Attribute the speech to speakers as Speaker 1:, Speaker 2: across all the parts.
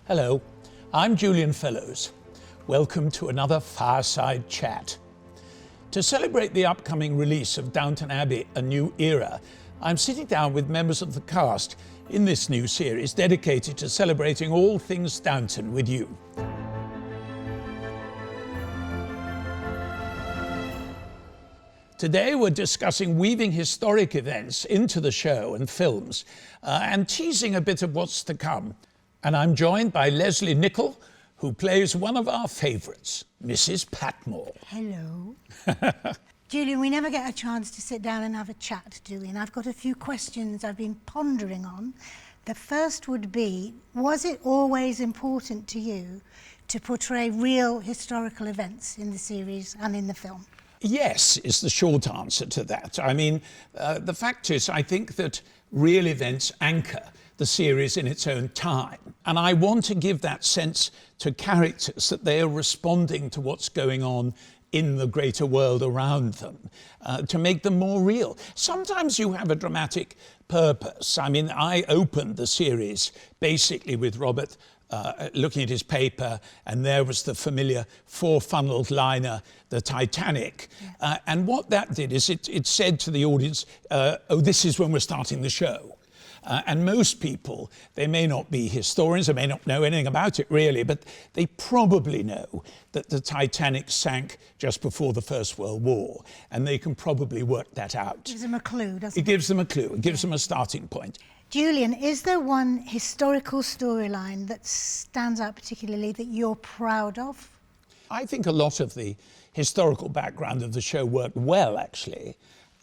Speaker 1: Hello, I'm Julian Fellowes. Welcome to another Fireside Chat. To celebrate the upcoming release of Downton Abbey, A New Era, I'm sitting down with members of the cast in this new series dedicated to celebrating all things Downton with you. Today we're discussing weaving historic events into the show and films and teasing a bit of what's to come. And I'm joined by Lesley Nicol, who plays one of our favourites, Mrs Patmore.
Speaker 2: Hello. Julian, we never get a chance to sit down and have a chat, Julian. I've got a few questions I've been pondering on. The first would be, was it always important to you to portray real historical events in the series and in the film?
Speaker 1: Yes, is the short answer to that. I mean, the fact is, I think that real events anchor the series in its own time. And I want to give that sense to characters that they are responding to what's going on in the greater world around them, to make them more real. Sometimes you have a dramatic purpose. I mean, I opened the series basically with Robert looking at his paper, and there was the familiar four-funneled liner, the Titanic. Yeah. And what that did is it said to the audience, oh, this is when we're starting the show. And most people, they may not be historians, they may not know anything about it really, but they probably know that the Titanic sank just before the First World War, and they can probably work that out.
Speaker 2: Gives them a clue, doesn't it?
Speaker 1: It gives them a clue, it gives them a starting point.
Speaker 2: Julian, is there one historical storyline that stands out particularly that you're proud of?
Speaker 1: I think a lot of the historical background of the show worked well, actually.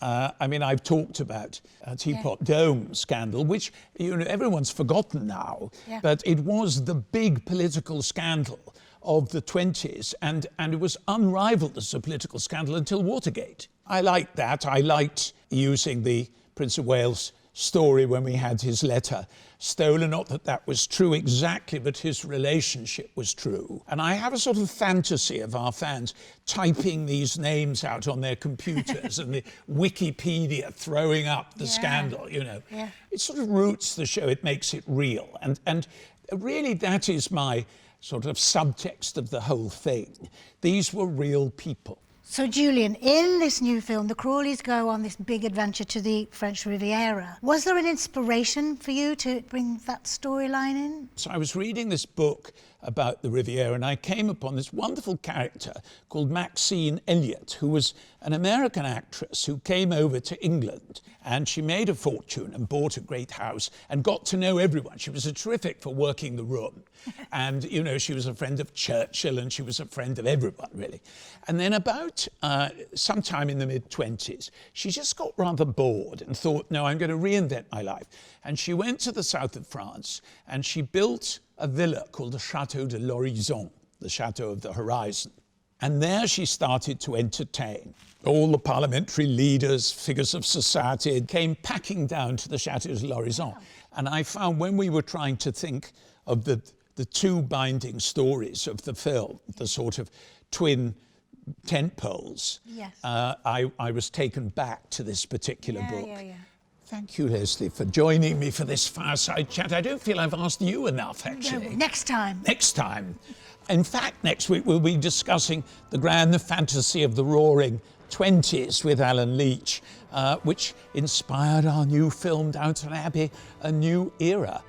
Speaker 1: I mean, I've talked about Teapot Dome scandal, which, you know, everyone's forgotten now, but it was the big political scandal of the 20s, and it was unrivaled as a political scandal until Watergate. I liked that. I liked using the Prince of Wales story when we had his letter stolen. Not that that was true exactly, but his relationship was true. And I have a sort of fantasy of our fans typing these names out on their computers and the Wikipedia throwing up the scandal, you know. Yeah. It sort of roots the show, it makes it real. And really that is my sort of subtext of the whole thing. These were real people.
Speaker 2: So, Julian, in this new film, the Crawleys go on this big adventure to the French Riviera. Was there an inspiration for you to bring that storyline in?
Speaker 1: So I was reading this book about the Riviera, and I came upon this wonderful character called Maxine Elliott, who was an American actress who came over to England, and she made a fortune and bought a great house and got to know everyone. She was terrific for working the room. And, you know, she was a friend of Churchill and she was a friend of everyone, really. And then about sometime in the mid-20s, she just got rather bored and thought, no, I'm going to reinvent my life. And she went to the south of France and she built a villa called the Château de l'Horizon, the Chateau of the Horizon. And there she started to entertain. All the parliamentary leaders, figures of society came packing down to the Château de l'Horizon. And I found when we were trying to think of the two binding stories of the film, the sort of twin tent poles, I was taken back to this particular book. Thank you, Lesley, for joining me for this Fireside Chat. I don't feel I've asked you enough, actually.
Speaker 2: No, next time.
Speaker 1: Next time. In fact, next week we'll be discussing the grand fantasy of the Roaring '20s with Alan Leach, which inspired our new film, Downton Abbey, A New Era.